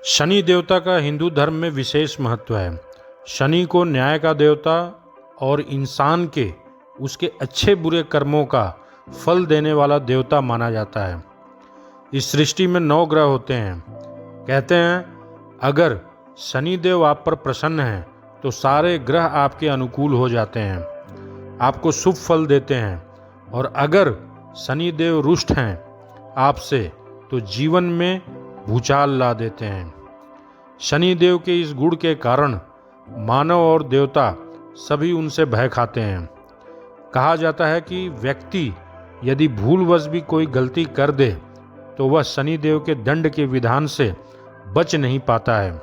शनि देवता का हिंदू धर्म में विशेष महत्व है। शनि को न्याय का देवता और इंसान के उसके अच्छे बुरे कर्मों का फल देने वाला देवता माना जाता है। इस सृष्टि में 9 ग्रह होते हैं। कहते हैं अगर शनि देव आप पर प्रसन्न हैं तो सारे ग्रह आपके अनुकूल हो जाते हैं, आपको शुभ फल देते हैं, और अगर शनि देव रुष्ट हैं आपसे तो जीवन में भूचाल ला देते हैं। शनि देव के इस गुण के कारण मानव और देवता सभी उनसे भय खाते हैं। कहा जाता है कि व्यक्ति यदि भूलवश भी कोई गलती कर दे तो वह शनि देव के दंड के विधान से बच नहीं पाता है।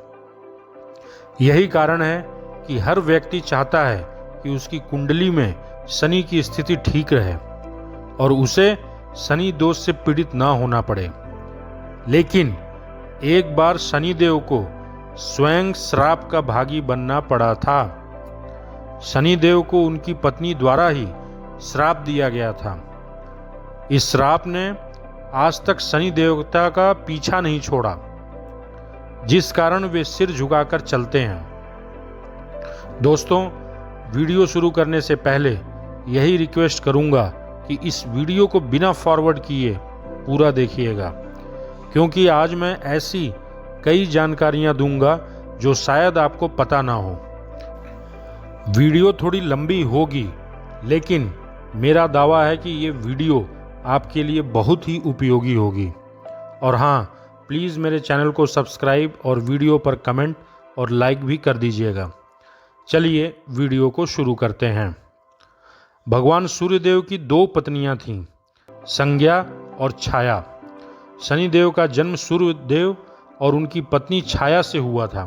यही कारण है कि हर व्यक्ति चाहता है कि उसकी कुंडली में शनि की स्थिति ठीक रहे और उसे शनि दोष से पीड़ित ना होना पड़े। लेकिन एक बार शनि देव को स्वयं श्राप का भागी बनना पड़ा था। शनि देव को उनकी पत्नी द्वारा ही श्राप दिया गया था। इस श्राप ने आज तक शनि देवता का पीछा नहीं छोड़ा, जिस कारण वे सिर झुकाकर चलते हैं। दोस्तों, वीडियो शुरू करने से पहले यही रिक्वेस्ट करूंगा कि इस वीडियो को बिना फॉरवर्ड किए पूरा देखिएगा, क्योंकि आज मैं ऐसी कई जानकारियां दूंगा जो शायद आपको पता ना हो। वीडियो थोड़ी लंबी होगी, लेकिन मेरा दावा है कि ये वीडियो आपके लिए बहुत ही उपयोगी होगी। और हाँ, प्लीज़ मेरे चैनल को सब्सक्राइब और वीडियो पर कमेंट और लाइक भी कर दीजिएगा। चलिए वीडियो को शुरू करते हैं। भगवान सूर्यदेव की 2 पत्नियां थीं, संज्ञा और छाया। शनिदेव का जन्म सूर्यदेव और उनकी पत्नी छाया से हुआ था।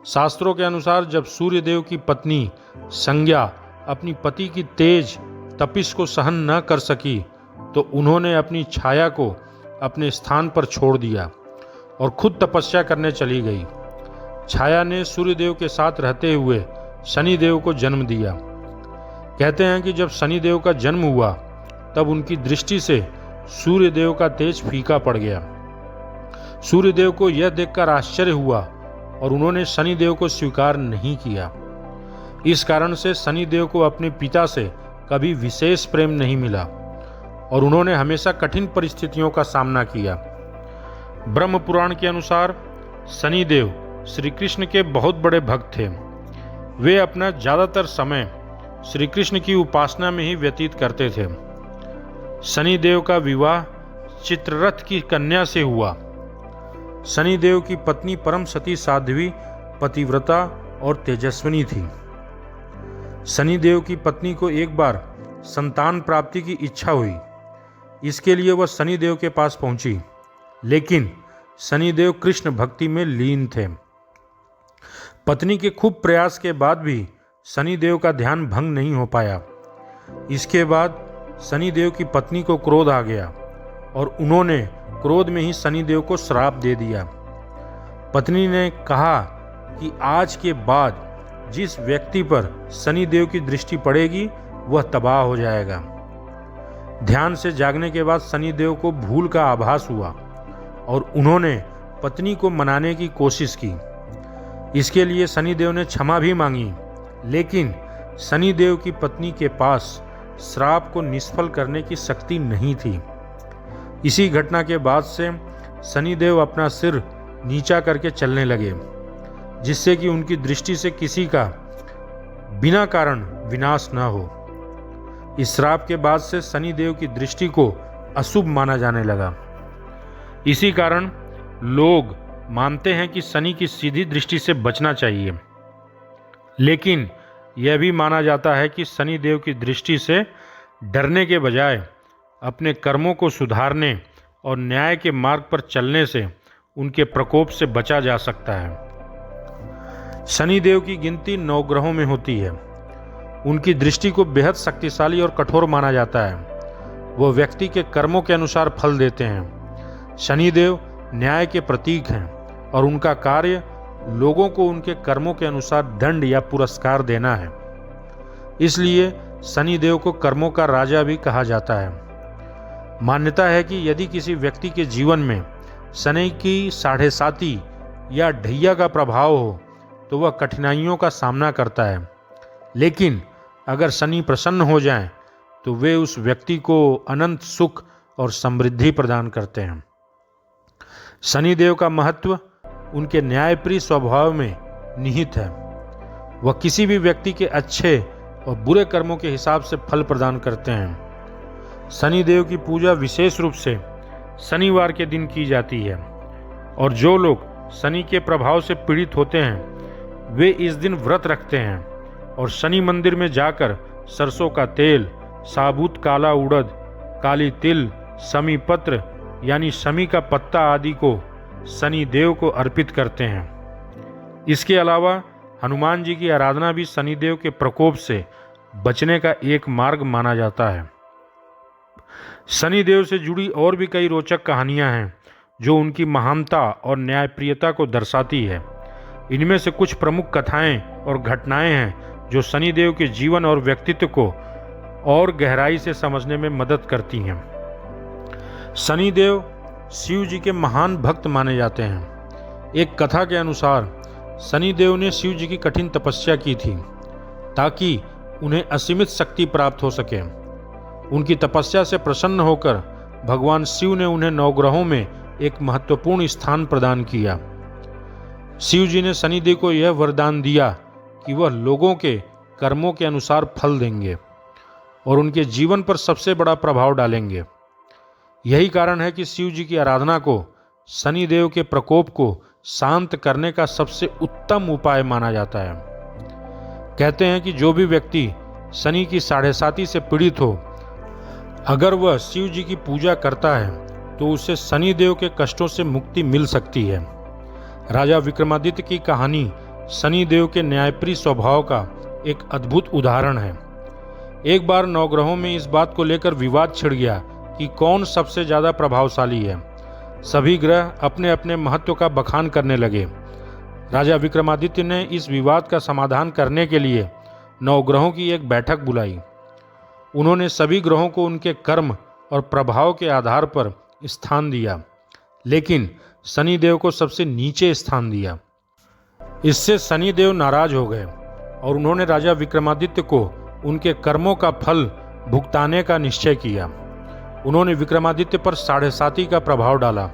शास्त्रों के अनुसार जब सूर्यदेव की पत्नी संज्ञा अपनी पति की तेज तपिश को सहन न कर सकी तो उन्होंने अपनी छाया को अपने स्थान पर छोड़ दिया और खुद तपस्या करने चली गई। छाया ने सूर्यदेव के साथ रहते हुए शनिदेव को जन्म दिया। कहते हैं कि जब शनिदेव का जन्म हुआ तब उनकी दृष्टि से सूर्यदेव का तेज फीका पड़ गया। सूर्यदेव को यह देखकर आश्चर्य हुआ और उन्होंने शनिदेव को स्वीकार नहीं किया। इस कारण से शनिदेव को अपने पिता से कभी विशेष प्रेम नहीं मिला और उन्होंने हमेशा कठिन परिस्थितियों का सामना किया। ब्रह्म पुराण के अनुसार शनिदेव श्री कृष्ण के बहुत बड़े भक्त थे। वे अपना ज़्यादातर समय श्री कृष्ण की उपासना में ही व्यतीत करते थे। शनिदेव का विवाह चित्ररथ की कन्या से हुआ। शनिदेव की पत्नी परम सती साध्वी, पतिव्रता और तेजस्विनी थी। शनिदेव की पत्नी को एक बार संतान प्राप्ति की इच्छा हुई। इसके लिए वह शनिदेव के पास पहुंची, लेकिन शनिदेव कृष्ण भक्ति में लीन थे। पत्नी के खूब प्रयास के बाद भी शनिदेव का ध्यान भंग नहीं हो पाया। इसके बाद शनिदेव की पत्नी को क्रोध आ गया और उन्होंने क्रोध में ही शनिदेव को श्राप दे दिया। पत्नी ने कहा कि आज के बाद जिस व्यक्ति पर शनिदेव की दृष्टि पड़ेगी वह तबाह हो जाएगा। ध्यान से जागने के बाद शनिदेव को भूल का आभास हुआ और उन्होंने पत्नी को मनाने की कोशिश की। इसके लिए शनिदेव ने क्षमा भी मांगी, लेकिन शनिदेव की पत्नी के पास श्राप को निष्फल करने की शक्ति नहीं थी। इसी घटना के बाद से शनिदेव अपना सिर नीचा करके चलने लगे, जिससे कि उनकी दृष्टि से किसी का बिना कारण विनाश न हो। इस श्राप के बाद से शनिदेव की दृष्टि को अशुभ माना जाने लगा। इसी कारण लोग मानते हैं कि शनि की सीधी दृष्टि से बचना चाहिए। लेकिन यह भी माना जाता है कि शनिदेव की दृष्टि से डरने के बजाय अपने कर्मों को सुधारने और न्याय के मार्ग पर चलने से उनके प्रकोप से बचा जा सकता है। शनिदेव की गिनती 9 ग्रहों में होती है। उनकी दृष्टि को बेहद शक्तिशाली और कठोर माना जाता है। वह व्यक्ति के कर्मों के अनुसार फल देते हैं। शनिदेव न्याय के प्रतीक हैं और उनका कार्य लोगों को उनके कर्मों के अनुसार दंड या पुरस्कार देना है। इसलिए शनिदेव को कर्मों का राजा भी कहा जाता है। मान्यता है कि यदि किसी व्यक्ति के जीवन में शनि की 7.5 या ढैया का प्रभाव हो तो वह कठिनाइयों का सामना करता है, लेकिन अगर शनि प्रसन्न हो जाएं तो वे उस व्यक्ति को अनंत सुख और समृद्धि प्रदान करते हैं। शनिदेव का महत्व उनके न्यायप्रिय स्वभाव में निहित है। वह किसी भी व्यक्ति के अच्छे और बुरे कर्मों के हिसाब से फल प्रदान करते हैं। शनिदेव की पूजा विशेष रूप से शनिवार के दिन की जाती है और जो लोग शनि के प्रभाव से पीड़ित होते हैं वे इस दिन व्रत रखते हैं और शनि मंदिर में जाकर सरसों का तेल, साबुत काला उड़द, काली तिल, शमी पत्र यानी शमी का पत्ता आदि को शनि देव को अर्पित करते हैं। इसके अलावा हनुमान जी की आराधना भी शनिदेव के प्रकोप से बचने का एक मार्ग माना जाता है। शनिदेव से जुड़ी और भी कई रोचक कहानियां हैं जो उनकी महानता और न्यायप्रियता को दर्शाती है। इनमें से कुछ प्रमुख कथाएं और घटनाएं हैं जो शनिदेव के जीवन और व्यक्तित्व को और गहराई से समझने में मदद करती हैं। शनिदेव शिव जी के महान भक्त माने जाते हैं। एक कथा के अनुसार शनिदेव ने शिव जी की कठिन तपस्या की थी ताकि उन्हें असीमित शक्ति प्राप्त हो सके। उनकी तपस्या से प्रसन्न होकर भगवान शिव ने उन्हें नवग्रहों में एक महत्वपूर्ण स्थान प्रदान किया। शिव जी ने शनिदेव को यह वरदान दिया कि वह लोगों के कर्मों के अनुसार फल देंगे और उनके जीवन पर सबसे बड़ा प्रभाव डालेंगे। यही कारण है कि शिव जी की आराधना को शनिदेव के प्रकोप को शांत करने का सबसे उत्तम उपाय माना जाता है। कहते हैं कि जो भी व्यक्ति शनि की 7.5 से पीड़ित हो, अगर वह शिव जी की पूजा करता है तो उसे शनिदेव के कष्टों से मुक्ति मिल सकती है। राजा विक्रमादित्य की कहानी शनिदेव के न्यायप्रिय स्वभाव का एक अद्भुत उदाहरण है। एक बार नवग्रहों में इस बात को लेकर विवाद छिड़ गया कि कौन सबसे ज्यादा प्रभावशाली है। सभी ग्रह अपने अपने महत्व का बखान करने लगे। राजा विक्रमादित्य ने इस विवाद का समाधान करने के लिए नवग्रहों की एक बैठक बुलाई। उन्होंने सभी ग्रहों को उनके कर्म और प्रभाव के आधार पर स्थान दिया, लेकिन शनिदेव को सबसे नीचे स्थान दिया। इससे शनिदेव नाराज हो गए और उन्होंने राजा विक्रमादित्य को उनके कर्मों का फल भुगताने का निश्चय किया। उन्होंने विक्रमादित्य पर 7.5 का प्रभाव डाला,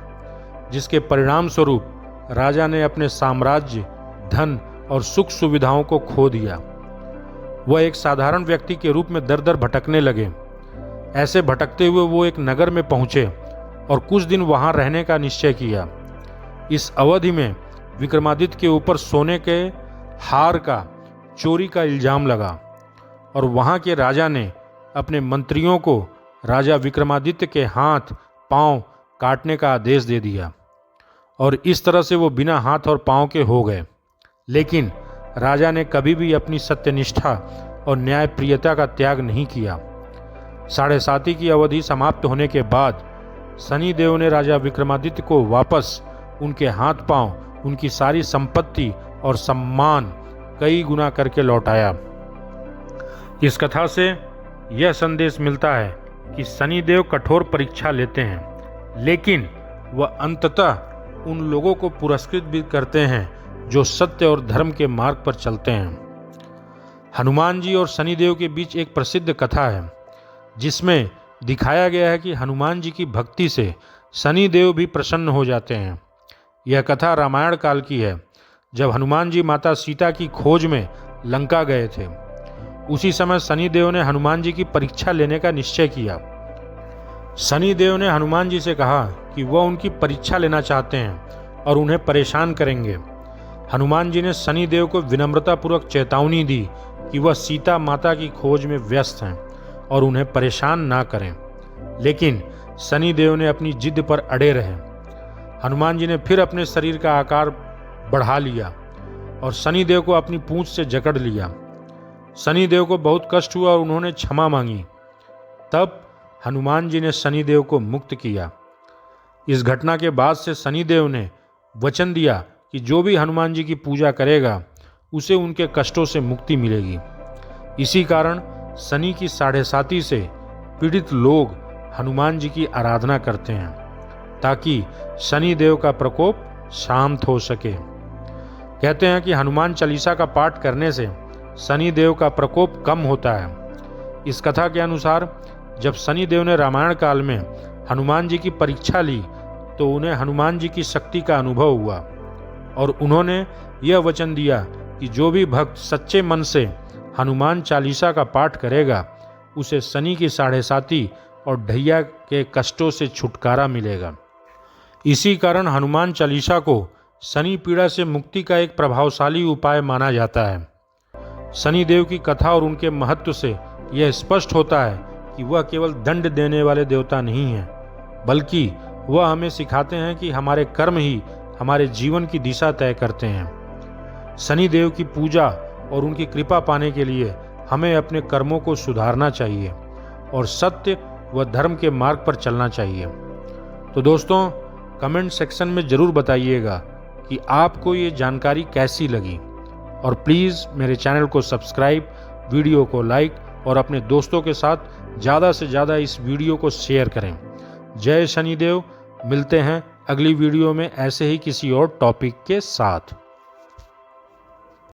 जिसके परिणाम स्वरूप राजा ने अपने साम्राज्य, धन और सुख सुविधाओं को खो दिया। वह एक साधारण व्यक्ति के रूप में दर दर भटकने लगे। ऐसे भटकते हुए वो एक नगर में पहुंचे और कुछ दिन वहां रहने का निश्चय किया। इस अवधि में विक्रमादित्य के ऊपर सोने के हार का चोरी का इल्जाम लगा और वहां के राजा ने अपने मंत्रियों को राजा विक्रमादित्य के हाथ पांव काटने का आदेश दे दिया और इस तरह से वो बिना हाथ और पांव के हो गए। लेकिन राजा ने कभी भी अपनी सत्यनिष्ठा और न्यायप्रियता का त्याग नहीं किया। 7.5 की अवधि समाप्त होने के बाद शनिदेव ने राजा विक्रमादित्य को वापस उनके हाथ पांव, उनकी सारी संपत्ति और सम्मान कई गुना करके लौटाया। इस कथा से यह संदेश मिलता है कि शनिदेव कठोर परीक्षा लेते हैं, लेकिन वह अंततः उन लोगों को पुरस्कृत भी करते हैं जो सत्य और धर्म के मार्ग पर चलते हैं। हनुमान जी और शनिदेव के बीच एक प्रसिद्ध कथा है जिसमें दिखाया गया है कि हनुमान जी की भक्ति से शनिदेव भी प्रसन्न हो जाते हैं। यह कथा रामायण काल की है, जब हनुमान जी माता सीता की खोज में लंका गए थे। उसी समय शनिदेव ने हनुमान जी की परीक्षा लेने का निश्चय किया। शनिदेव ने हनुमान जी से कहा कि वह उनकी परीक्षा लेना चाहते हैं और उन्हें परेशान करेंगे। हनुमान जी ने शनिदेव को विनम्रतापूर्वक चेतावनी दी कि वह सीता माता की खोज में व्यस्त हैं और उन्हें परेशान ना करें, लेकिन शनिदेव ने अपनी जिद पर अड़े रहे। हनुमान जी ने फिर अपने शरीर का आकार बढ़ा लिया और शनिदेव को अपनी पूंछ से जकड़ लिया। शनिदेव को बहुत कष्ट हुआ और उन्होंने क्षमा मांगी। तब हनुमान जी ने शनिदेव को मुक्त किया। इस घटना के बाद से शनिदेव ने वचन दिया कि जो भी हनुमान जी की पूजा करेगा उसे उनके कष्टों से मुक्ति मिलेगी। इसी कारण शनि की 7.5 से पीड़ित लोग हनुमान जी की आराधना करते हैं ताकि शनिदेव का प्रकोप शांत हो सके। कहते हैं कि हनुमान चालीसा का पाठ करने से शनि देव का प्रकोप कम होता है। इस कथा के अनुसार जब शनि देव ने रामायण काल में हनुमान जी की परीक्षा ली तो उन्हें हनुमान जी की शक्ति का अनुभव हुआ और उन्होंने यह वचन दिया कि जो भी भक्त सच्चे मन से हनुमान चालीसा का पाठ करेगा उसे शनि की साढ़ेसाती और ढैया के कष्टों से छुटकारा मिलेगा। इसी कारण हनुमान चालीसा को शनि पीड़ा से मुक्ति का एक प्रभावशाली उपाय माना जाता है। शनि देव की कथा और उनके महत्व से यह स्पष्ट होता है कि वह केवल दंड देने वाले देवता नहीं हैं, बल्कि वह हमें सिखाते हैं कि हमारे कर्म ही हमारे जीवन की दिशा तय करते हैं। शनि देव की पूजा और उनकी कृपा पाने के लिए हमें अपने कर्मों को सुधारना चाहिए और सत्य व धर्म के मार्ग पर चलना चाहिए। तो दोस्तों, कमेंट सेक्शन में ज़रूर बताइएगा कि आपको ये जानकारी कैसी लगी और प्लीज़ मेरे चैनल को सब्सक्राइब, वीडियो को लाइक और अपने दोस्तों के साथ ज़्यादा से ज़्यादा इस वीडियो को शेयर करें। जय शनिदेव। मिलते हैं अगली वीडियो में ऐसे ही किसी और टॉपिक के साथ।